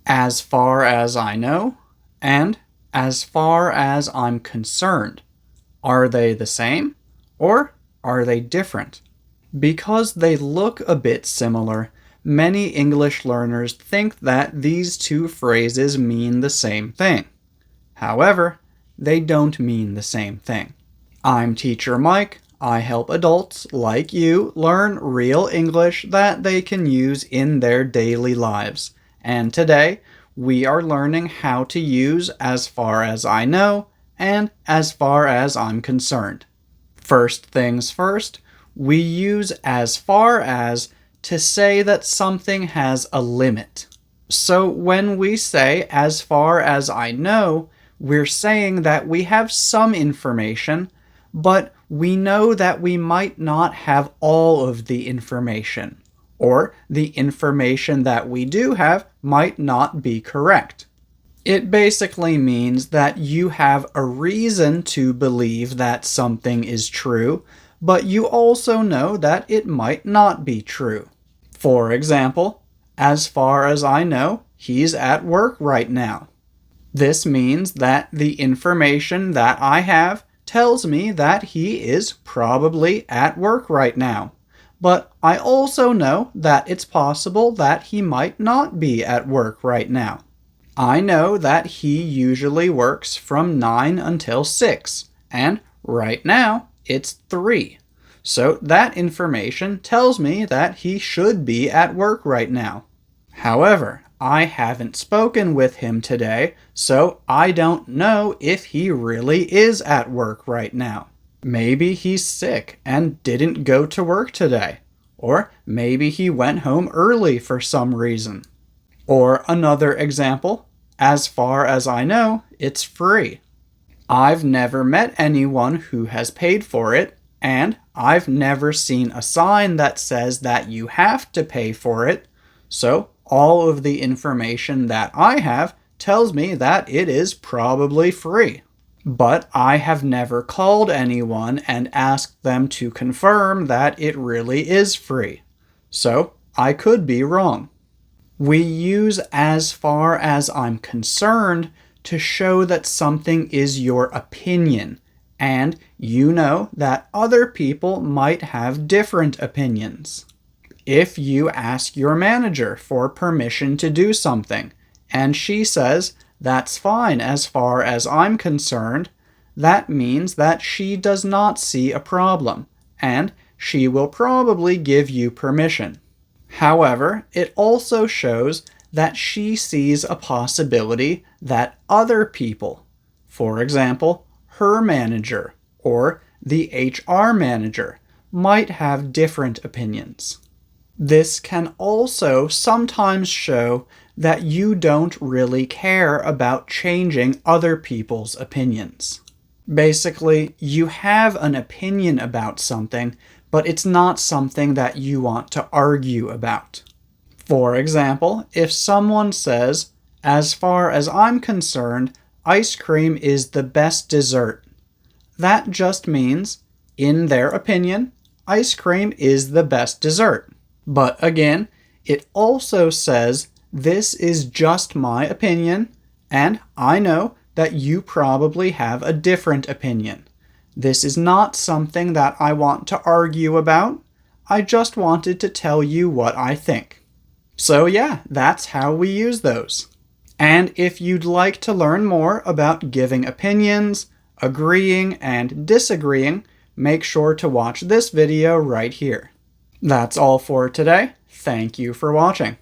As far as I know, and as far as I'm concerned. Are they the same, or are they different? Because they look a bit similar, many English learners think that these two phrases mean the same thing. However, they don't mean the same thing. I'm Teacher Mike. I help adults like you learn real English that they can use in their daily lives. And today, we are learning how to use as far as I know and as far as I'm concerned. First things first, we use as far as to say that something has a limit. So when we say as far as I know, we're saying that we have some information, but we know that we might not have all of the information, or the information that we do have might not be correct. It basically means that you have a reason to believe that something is true, but you also know that it might not be true. For example, as far as I know, he's at work right now. This means that the information that I have tells me that he is probably at work right now. But I also know that it's possible that he might not be at work right now. I know that he usually works from 9 until 6, and right now it's 3. So that information tells me that he should be at work right now. However, I haven't spoken with him today, so I don't know if he really is at work right now. Maybe he's sick and didn't go to work today. Or maybe he went home early for some reason. Or another example, as far as I know, it's free. I've never met anyone who has paid for it, and I've never seen a sign that says that you have to pay for it, so all of the information that I have tells me that it is probably free. But I have never called anyone and asked them to confirm that it really is free. So I could be wrong. We use as far as I'm concerned to show that something is your opinion, and you know that other people might have different opinions. If you ask your manager for permission to do something, and she says, "That's fine as far as I'm concerned," that means that she does not see a problem, and she will probably give you permission. However, it also shows that she sees a possibility that other people, for example, her manager or the HR manager, might have different opinions. This can also sometimes show that you don't really care about changing other people's opinions. Basically, you have an opinion about something, but it's not something that you want to argue about. For example, if someone says, "As far as I'm concerned, ice cream is the best dessert," that just means, in their opinion, ice cream is the best dessert. But again, it also says, "This is just my opinion, and I know that you probably have a different opinion. This is not something that I want to argue about. I just wanted to tell you what I think." So yeah, that's how we use those. And if you'd like to learn more about giving opinions, agreeing, and disagreeing, make sure to watch this video right here. That's all for today. Thank you for watching.